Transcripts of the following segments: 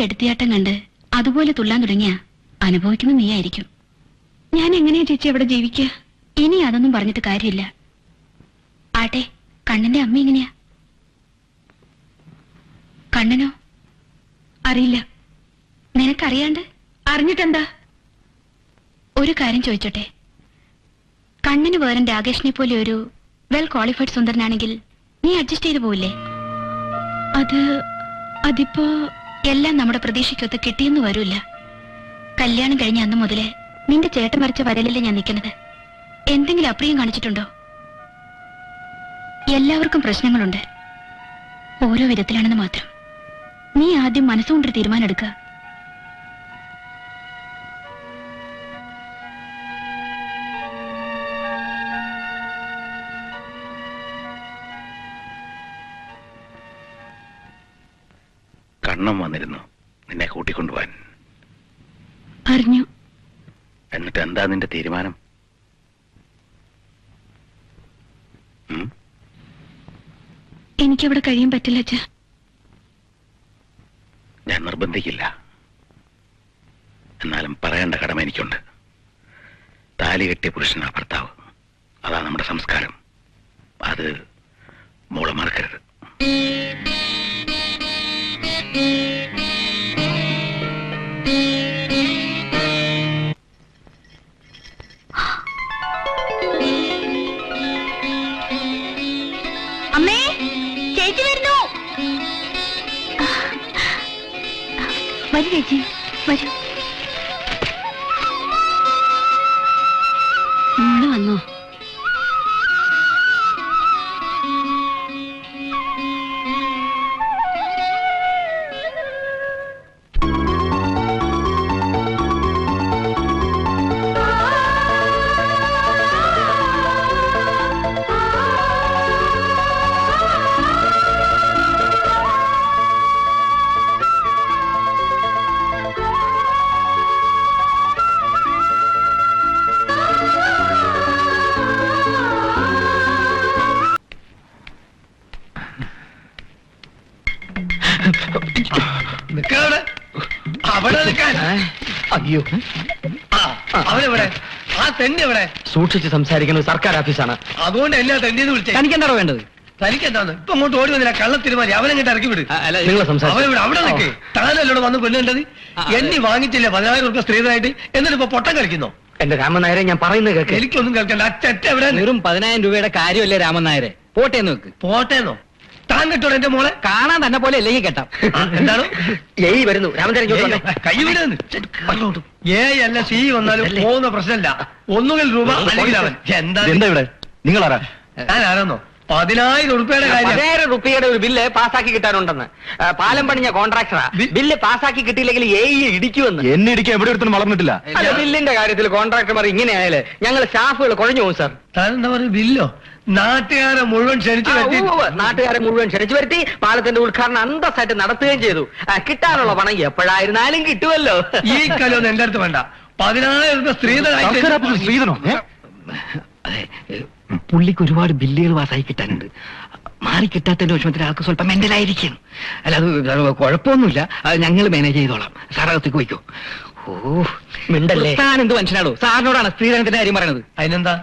എടുത്തിയാട്ടം കണ്ട് അതുപോലെ തുള്ളാൻ തുടങ്ങിയ അനുഭവിക്കുന്ന നീയായിരിക്കും. ഞാൻ എങ്ങനെയാ ചേച്ചി അവിടെ ജീവിക്കുക? ഇനി അതൊന്നും പറഞ്ഞിട്ട് കാര്യമില്ല. ആട്ടെ, കണ്ണന്റെ അമ്മ എങ്ങനെയാ? കണ്ണനോ? അറിയില്ല. നിനക്കറിയാണ്ട് അറിഞ്ഞിട്ടെന്താ? ഒരു കാര്യം ചോദിച്ചോട്ടെ, കണ്ണന് വേറൻ രാകേഷിനെ പോലെ ഒരു വെൽ ക്വാളിഫൈഡ് സുന്ദരനാണെങ്കിൽ നീ അഡ്ജസ്റ്റ് ചെയ്തു പോവില്ലേ? അതിപ്പോ എല്ലാം നമ്മുടെ പ്രതീക്ഷയ്ക്കൊത്ത് കിട്ടിയെന്ന് വരൂല്ല. കല്യാണം കഴിഞ്ഞ അന്ന് മുതലേ നിന്റെ ചേട്ടൻ വരച്ച വരലല്ലേ ഞാൻ നിൽക്കുന്നത്. എന്തെങ്കിലും അപ്രിയം കാണിച്ചിട്ടുണ്ടോ? എല്ലാവർക്കും പ്രശ്നങ്ങളുണ്ട്, ഓരോ വിധത്തിലാണെന്ന് മാത്രം. നീ ആദ്യം മനസ്സുകൊണ്ടൊരു തീരുമാനം എടുക്കുക. കണ്ണം വന്നിരുന്നു നിന്നെ കൂട്ടിക്കൊണ്ടുപോവാൻ. അറിഞ്ഞു. എന്നിട്ട് എന്താ നിന്റെ തീരുമാനം? എനിക്കവിടെ കഴിയാൻ പറ്റില്ല അച്ഛാ. ഞാൻ നിർബന്ധിക്കില്ല. എന്നാലും പറയേണ്ട കടമ എനിക്കുണ്ട്. താലി കെട്ടിയ പുരുഷനാ ഭർത്താവ്. അതാ നമ്മുടെ സംസ്കാരം. അത് മോളെ മറക്കരുത്. അമ്മേ, ചേച്ചി വരുന്നു. വരൂ ചേച്ചി, വരൂ. മോള് വന്നോ? അയ്യോ, അവനെവിടെ? ആ തെണ്ടി എവിടെ? സൂക്ഷിച്ച് സംസാരിക്കുന്ന ഒരു സർക്കാർ ഓഫീസാണ്. അതുകൊണ്ട് എല്ലാ തെണ്ടിന്ന് വിളിച്ചേ. തനിക്ക് എന്താണോ വേണ്ടത്? തനിക്ക് എന്താണ് ഇപ്പൊ അങ്ങോട്ട് ഓടി വന്നില്ല? കള്ളത്തിരുമാരി അവനെങ്ങോട്ട് ഇറക്കി വിട്. അവനെവിടെ? അവിടെ നിൽക്കേ. താനല്ലോട് വന്ന് കൊല്ലേണ്ടത്. എണ്ണി വാങ്ങിച്ചില്ല 10,000 രൂപ സ്ത്രീധനായിട്ട്. എന്നിട്ട് ഇപ്പൊ പൊട്ടം കളിക്കുന്നോ? എന്റെ രാമൻ നായരെ, ഞാൻ പറയുന്നത് കേൾക്ക്. എനിക്കൊന്നും കേൾക്കണ്ട. അച്ഛ എവിടെ? വെറും 10,000 രൂപയുടെ കാര്യമല്ലേ രാമൻ നായരെ? പോട്ടേന്ന് വെക്ക്. പോട്ടേന്നോ? താൻ കേട്ടോ എന്റെ മോളെ? കാണാൻ തന്നെ പോലെ അല്ലെങ്കിൽ കേട്ടാ. എന്താണ് ഏയ് വരുന്നു? രാമൻ കൈ വിടുന്നു. അല്ല സി വന്നാലും പോകുന്ന പ്രശ്നമില്ല. ഒന്നുകിൽ രൂപ അല്ലെങ്കിൽ അവൻ. എന്താ ഇവിടെ? നിങ്ങളാരാ? ഞാൻ ആരാന്നോ? 10,000 രൂപയുടെ കാര്യം. 10,000 രൂപയുടെ ഒരു ബില്ല് പാസ്സാക്കി കിട്ടാനുണ്ടെന്ന്. പാലം പണിഞ്ഞ കോൺട്രാക്ടറാ. ബില്ല് പാസ്സാക്കി കിട്ടിയില്ലെങ്കിൽ ഇടിക്കുമെന്ന്. എന്നെ ഇടിക്കാൻ എവിടെ എടുത്തും വളർന്നിട്ടില്ല. ബില്ലിന്റെ കാര്യത്തിൽ കോൺട്രാക്ടർമാർ ഇങ്ങനെ ആയാലേ ഞങ്ങൾ സ്റ്റാഫുകൾ കുഴഞ്ഞു പോകും സാർ. താൻ എന്താ പറയുക? ബില്ലോ? നാട്ടുകാരെ മുഴുവൻ ക്ഷണിച്ചു വരുത്തി പാലത്തിന്റെ ഉദ്ഘാടനം അന്തസ്സായിട്ട് നടത്തുകയും ചെയ്തു. കിട്ടാനുള്ള പണം എപ്പോഴായിരുന്നാലും കിട്ടുമല്ലോ. ഈ കലൊന്നും എന്റെ അടുത്ത് വേണ്ട. 10,000 രൂപ സ്ത്രീധനോ? അതെ, പുള്ളിക്ക് ഒരുപാട് ബില്ലുകൾ പാസ്സായി കിട്ടാനുണ്ട്. മാറി കിട്ടാത്തതിന്റെ വിഷമത്തിൽ ആൾക്ക് സ്വല്പം മെന്റലായിരിക്കും. അല്ല, അത് കുഴപ്പമൊന്നുമില്ല. അത് ഞങ്ങൾ മാനേജ് ചെയ്തോളാം. സാറകത്തേക്ക് പോയിക്കോ. ഓ മിണ്ടല്ലേ. താൻ എന്ത് മനുഷ്യനാണോ? സാറിനോടാണ് സ്ത്രീധനത്തിന്റെ കാര്യം പറയണത്. അതിനെന്താ?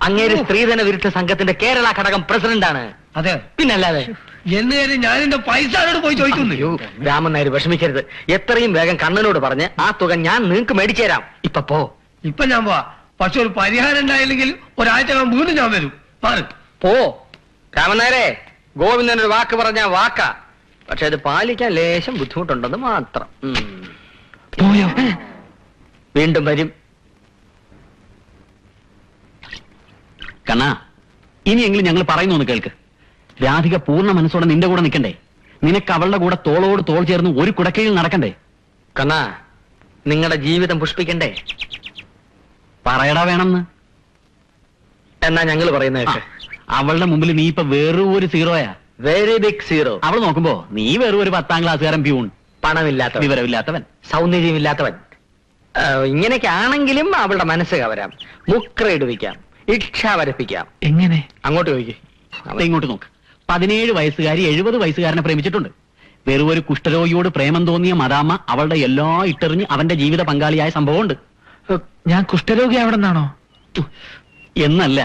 അങ്ങേര് സ്ത്രീധന വിരുദ്ധ സംഘത്തിന്റെ കേരള ഘടകം പ്രസിഡന്റാണ്. അതെ, പിന്നല്ലാതെ. എന്ന് കരുതി ഞാൻ എന്റെ പൈസ പോയി ചോദിക്കുന്നു. രാമൻ നായർ വിഷമിക്കരുത്. എത്രയും വേഗം കണ്ണനോട് പറഞ്ഞ് ആ തുക ഞാൻ നിങ്ങൾക്ക് മേടിച്ചു തരാം. ഇപ്പൊ ഞാൻ പോവാ. പക്ഷെ ഒരു പരിഹാരം ഉണ്ടായില്ലെങ്കിൽ ഒരാഴ്ച വീണ്ടും ഞാൻ വരും. പോ രാമൻ നായരെ. ഗോവിന്ദനൊരു വാക്ക് പറഞ്ഞാൽ വാക്കാ. പക്ഷെ അത് പാലിക്കാൻ ലേശം ബുദ്ധിമുട്ടുണ്ടെന്ന് മാത്രം. പോയോ? വീണ്ടും വരും. കണ്ണാ, ഇനിയെങ്കിലും ഞങ്ങൾ പറയുന്നു കേൾക്ക്. രാധിക പൂർണ്ണ മനസ്സോടെ നിന്റെ കൂടെ നിൽക്കണ്ടേ? നിനക്ക് അവളുടെ കൂടെ തോളോട് തോൾ ചേർന്ന് ഒരു കുടക്കീഴിൽ നടക്കണ്ടേ? കണ്ണാ, നിങ്ങളുടെ ജീവിതം പുഷ്പിക്കണ്ടേ? പറയടാ വേണമെന്ന്. എന്നാ ഞങ്ങൾ പറയുന്ന അവളുടെ മുമ്പിൽ നീ ഇപ്പൊ വെറും ഒരു സീറോയാ. Very big zero. അവൾ നോക്കുമ്പോ നീ വെറും ഒരു 10ാം ക്ലാസ്സുകാരൻ പ്യൂൺ. പണമില്ലാത്തവൻ, വിവരമില്ലാത്തവൻ, സൗന്ദര്യമില്ലാത്തവൻ. ഇങ്ങനെയൊക്കെ ആണെങ്കിലും അവളുടെ മനസ്സ് കവരാം, മുക്രയിടുവിക്കാം, ഇച്ഛ വരപ്പിക്കാം. എങ്ങനെ? അങ്ങോട്ട് ചോദിക്കേ. ഇങ്ങോട്ട് നോക്ക്. 17 വയസ്സുകാരി 70 വയസ്സുകാരനെ പ്രേമിച്ചിട്ടുണ്ട്. വെറും ഒരു കുഷ്ഠരോഗിയോട് പ്രേമം തോന്നിയ മദാമ്മ അവളുടെ എല്ലാ ഇട്ടെറിഞ്ഞ് അവന്റെ ജീവിത പങ്കാളിയായ സംഭവമുണ്ട്. ഞാൻ കുഷ്ഠരോഗി അവിടെ നിന്നാണോ? എന്നല്ല,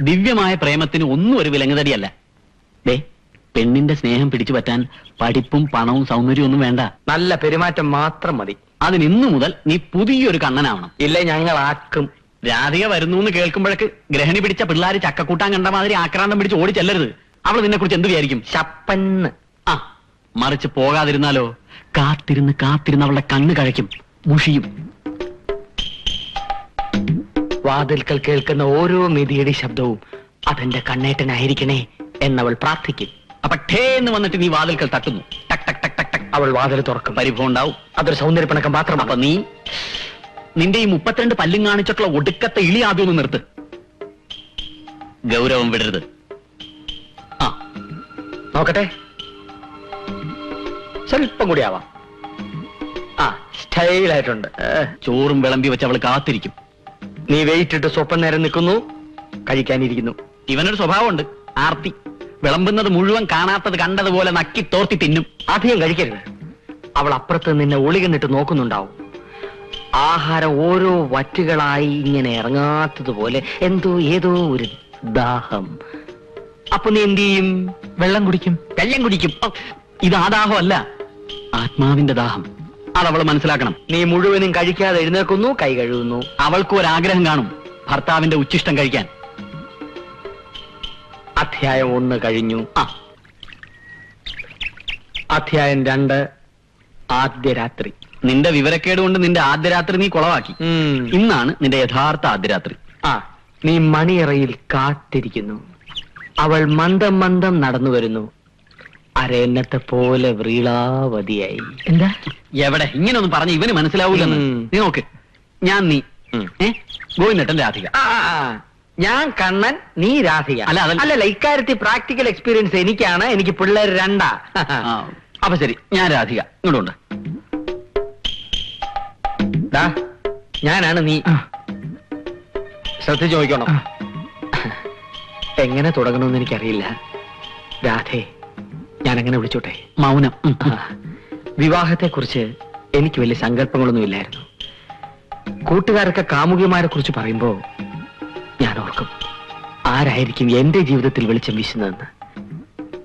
ദിവ്യമായ പ്രേമത്തിന് ഒന്നും ഒരു വിലങ്ങുതടിയല്ല. ദേ, പെണ്ണിന്റെ സ്നേഹം പിടിച്ചു പറ്റാൻ പഠിപ്പും പണവും സൗന്ദര്യവും ഒന്നും വേണ്ട. നല്ല പെരുമാറ്റം മാത്രം മതി. അതിന് ഇന്നു മുതൽ നീ പുതിയൊരു കണ്ണനാവണം. ഇല്ലേ ഞങ്ങൾ ആക്കും. രാധിക വരുന്നു എന്ന് കേൾക്കുമ്പോഴേക്ക് ഗ്രഹണി പിടിച്ച പിള്ളേര് ചക്കക്കൂട്ടാൻ കണ്ട മാതിരി ആക്രാന്തം പിടിച്ച് ഓടി ചെല്ലരുത്. അവൾ നിന്നെ കുറിച്ച് എന്ത് വിചാരിക്കും? ശപ്പന്ന്. ആ, മറിച്ച് പോകാതിരുന്നാലോ? കാത്തിരുന്ന് കാത്തിരുന്ന് അവളുടെ കണ്ണ് കഴിക്കും, മുഷിയും. വാതിൽക്കൽ കേൾക്കുന്ന ഓരോ മിതിയടി ശബ്ദവും അതെന്റെ കണ്ണേട്ടനായിരിക്കണേ എന്നവൾ പ്രാർത്ഥിക്കും. അപ്പൊ ഠേ എന്ന് വന്നിട്ട് നീ വാതിൽക്കൽ തട്ടുന്നു. ടക് ടക് ടക് ടക് ടക്. അവൾ വാതിൽ തുറക്കും. പരിഭവം ഉണ്ടാവും. അതൊരു സൗന്ദര്യപ്പിണക്കം മാത്രം. അപ്പൊ നീ നിന്റെ ഈ 32 പല്ലും കാണിച്ചിട്ടുള്ള ഒടുക്കത്തെ ഇളി ആദ്യം ഒന്ന് നിർത്ത്. ഗൗരവം വിടരുത്. ആ, നോക്കട്ടെ, സ്വല്പം കൂടി ആവാം. ആ, സ്റ്റൈലായിട്ടുണ്ട്. ചോറും വിളമ്പി വെച്ച് അവൾ കാത്തിരിക്കും. നീ വെയിറ്റ് ഇട്ട് സ്വപ്പം നേരം നിൽക്കുന്നു, കഴിക്കാനിരിക്കുന്നു. ഇവനൊരു സ്വഭാവമുണ്ട്, ആർത്തി. വിളമ്പുന്നത് മുഴുവൻ കാണാത്തത് കണ്ടതുപോലെ നക്കി തോർത്തി തിന്നും. അധികം കഴിക്കരുത്. അവൾ അപ്പുറത്ത് നിന്നെ ഒളികന്നിട്ട് നോക്കുന്നുണ്ടാവും. ആഹാരം ഓരോ വറ്റുകളായി ഇങ്ങനെ ഇറങ്ങാത്തതുപോലെ ഏതോ ഒരു ദാഹം. അപ്പൊ നീ എന്ത് ചെയ്യും? വെള്ളം കുടിക്കും. വെള്ളം കുടിക്കും. ഇത് ആ ദാഹമല്ല, ആത്മാവിന്റെ ദാഹം. അതവൾ മനസ്സിലാക്കണം. നീ മുഴുവനും കഴിക്കാതെ എഴുന്നേൽക്കുന്നു, കൈ കഴുകുന്നു. അവൾക്കും ഒരാഗ്രഹം കാണും, ഭർത്താവിന്റെ ഉച്ചിഷ്ടം കഴിക്കാൻ. അധ്യായം 1 കഴിഞ്ഞു. അധ്യായം 2, ആദ്യ രാത്രി. നിന്റെ വിവരക്കേട് കൊണ്ട് നിന്റെ ആദ്യ രാത്രി നീ കുളവാക്കി. ഇന്നാണ് നിന്റെ യഥാർത്ഥ ആദ്യ രാത്രി. നീ മണിയറയിൽ കാത്തിരിക്കുന്നു. അവൾ മന്ദം മന്ദം നടന്നു വരുന്നു. അരയന്നത്തെ പോലെ വ്രീളാവതിയായി. എന്താ? എവിടെ ഇങ്ങനൊന്നും പറഞ്ഞ് ഇവന് മനസ്സിലാവൂലെന്ന്. നീ നോക്ക്, ഞാൻ നീ ഗോവിന്ദട്ടൻ രാധിക. ഞാൻ കണ്ണൻ, നീ രാധിക. അല്ലല്ല, ഇക്കാര്യത്തിൽ പ്രാക്ടിക്കൽ എക്സ്പീരിയൻസ് എനിക്കാണ്. എനിക്ക് പിള്ളേർ 2. അപ്പൊ ശരി, ഞാൻ രാധിക. ഇങ്ങോട്ടുണ്ട്. ഞാനാണ് നീ. ശ്രദ്ധിച്ചു നോക്കണം. എങ്ങനെ തുടങ്ങണമെന്ന് എനിക്കറിയില്ല. രാധേ, ഞാൻ എങ്ങനെ വിളിച്ചോട്ടെ? മൗനം. വിവാഹത്തെ കുറിച്ച് എനിക്ക് വലിയ സങ്കല്പങ്ങളൊന്നും ഇല്ലായിരുന്നു. കൂട്ടുകാരൊക്കെ കാമുകിമാരെ കുറിച്ച് പറയുമ്പോ ഞാൻ ഓർക്കും, ആരായിരിക്കും എന്റെ ജീവിതത്തിൽ വെളിച്ചം വീശുന്നതെന്ന്.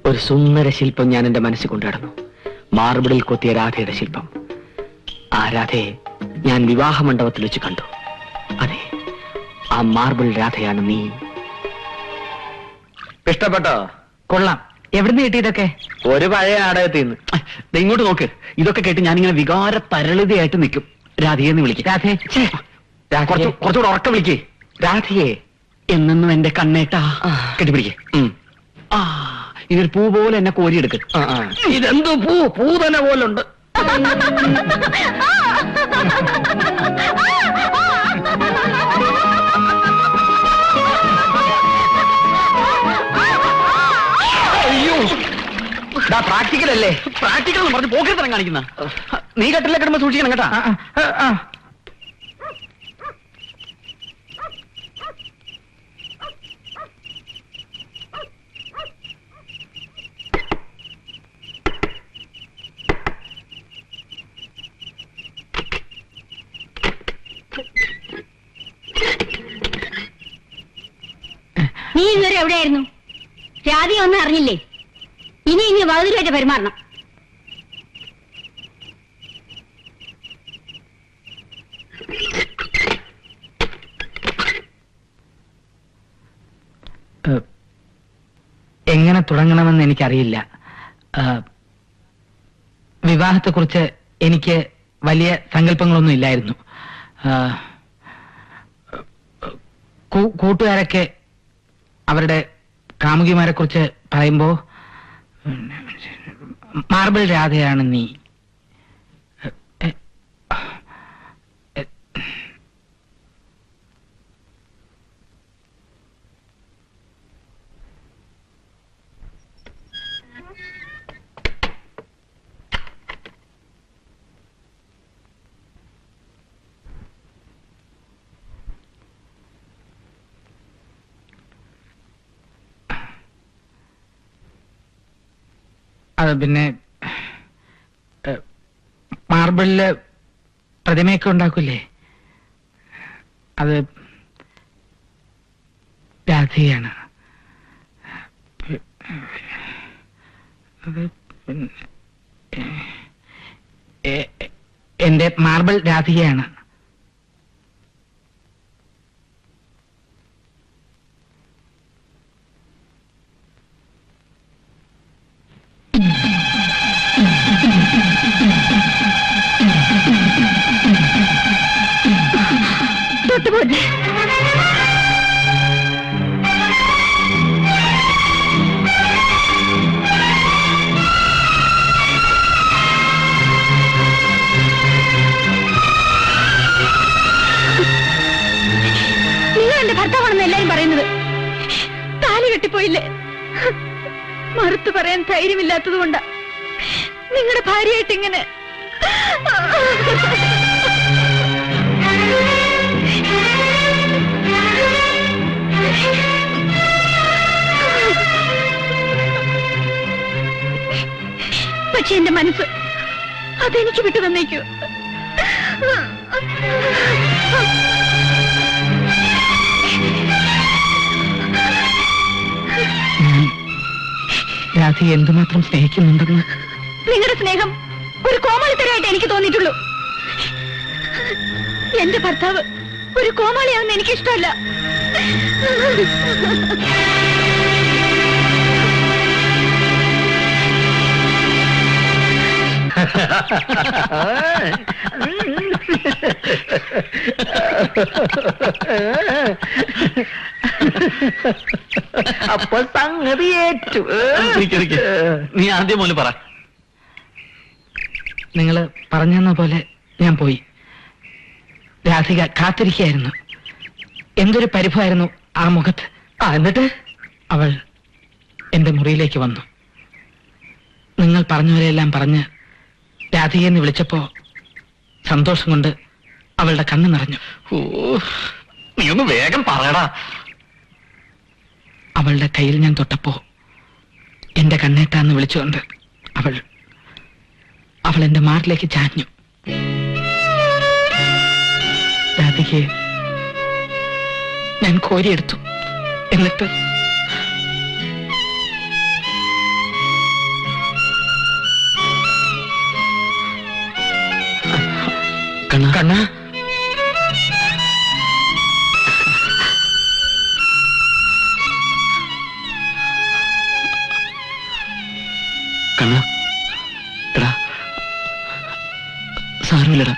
ഒരു സുന്ദര ശില്പം ഞാൻ എന്റെ മനസ്സിൽ കൊണ്ടുനടന്നു. മാർബിളിൽ കൊത്തിയ രാധയുടെ ശില്പം. ആ രാധയെ ഞാൻ വിവാഹ മണ്ഡപത്തിൽ വെച്ച് കണ്ടു. അതെ, ആ മാർബിൾ രാധയാണ് നീ. ഇഷ്ടപ്പെട്ടോ? കൊള്ളാം. എവിടുന്ന് കിട്ടിയതൊക്കെ? ഒരു പഴയ നാടകത്തിൽ നിന്ന്. ഇങ്ങോട്ട് നോക്ക്. ഇതൊക്കെ കേട്ട് ഞാനിങ്ങനെ വികാര തരളിതയായിട്ട് നിൽക്കും. രാധയെന്ന് വിളിക്കും. രാധേ, കുറച്ചുകൂടെ ഉറക്കം വിളിക്കേ. രാധയെ എന്നെന്നും എന്റെ കണ്ണേട്ടാ കെട്ടിപ്പിടിക്കേ. ഇതൊരു പൂ പോലെ എന്നെ കോരിയെടുക്ക്. ഇതെന്ത് പൂ തന്നെ പോലുണ്ട്. അയ്യോ, പ്രാക്ടിക്കൽ അല്ലേ? പ്രാക്ടിക്കൽ എന്ന് പറഞ്ഞ് പോക്കത്തരം കാണിക്കുന്ന. നീ കട്ടിലെ കിടമ്പോ സൂക്ഷിക്കണം കേട്ടാ. നീ ഇതുവരെ എവിടെയായിരുന്നു? രാധിക ഒന്നും അറിഞ്ഞില്ലേ? ഇനി വകുതിരുമായിട്ട് പെരുമാറണം. എങ്ങനെ തുടങ്ങണമെന്ന് എനിക്കറിയില്ല. വിവാഹത്തെക്കുറിച്ച് എനിക്ക് വലിയ സങ്കല്പങ്ങളൊന്നും ഇല്ലായിരുന്നു. കൂട്ടുകാരൊക്കെ അവരുടെ കാമുകിമാരെ കുറിച്ച് പറയുമ്പോ മാർബിൾ രാധയാണ് നീ. അത് പിന്നെ മാർബിളില് പ്രതിമയൊക്കെ ഉണ്ടാക്കൂലേ, അത് രാധികയാണ്. അത് എന്റെ മാർബിൾ രാധികയാണ്. തൊട്ടുപോലെ എന്റെ ഭർത്താവാണെന്ന് എല്ലാരും പറയുന്നത്. താലി കെട്ടിപ്പോയില്ലേ? മറുത്തു പറയാൻ ധൈര്യമില്ലാത്തത് കൊണ്ടാ നിങ്ങളുടെ ഭാര്യയായിട്ട് ഇങ്ങനെ. പക്ഷെ എന്റെ മനസ്സ് അതെനിക്ക് വിട്ടു തന്നേക്കൂ. രാധി എന്തുമാത്രം സ്നേഹിക്കുന്നുണ്ടെന്ന് നിങ്ങളുടെ സ്നേഹം ഒരു കോമാളിത്തരമായിട്ട് എനിക്ക് തോന്നിയിട്ടുള്ളൂ. എന്റെ ഭർത്താവ് ഒരു കോമാളിയാവുന്ന എനിക്കിഷ്ടമല്ല. അപ്പൊ സംഗതി ഏറ്റു. നീ ആദ്യം പോലെ പറ. നിങ്ങള് പറഞ്ഞെന്ന പോലെ ഞാൻ പോയി. രാധിക കാത്തിരിക്കുകയായിരുന്നു. എന്തൊരു പരിഭവമായിരുന്നു ആ മുഖത്ത്. എന്നിട്ട് അവൾ എന്റെ മുറിയിലേക്ക് വന്നു. നിങ്ങൾ പറഞ്ഞവരെല്ലാം പറഞ്ഞ് രാധികയെന്ന് വിളിച്ചപ്പോ സന്തോഷം കൊണ്ട് അവളുടെ കണ്ണ് നിറഞ്ഞു. നീ ഒന്ന് വേഗം പറയടാ. അവളുടെ കയ്യിൽ ഞാൻ തൊട്ടപ്പോ എന്റെ കണ്ണേട്ടാന്ന് വിളിച്ചുകൊണ്ട് അവൾ എന്റെ മാറിലേക്ക് ചാഞ്ഞു. രാധികയെ ഞാൻ കോരിയെടുത്തു. എന്നിട്ട് കണ്ണ കണ്ണ കണ്ണ എടാ സാരമില്ലടാ.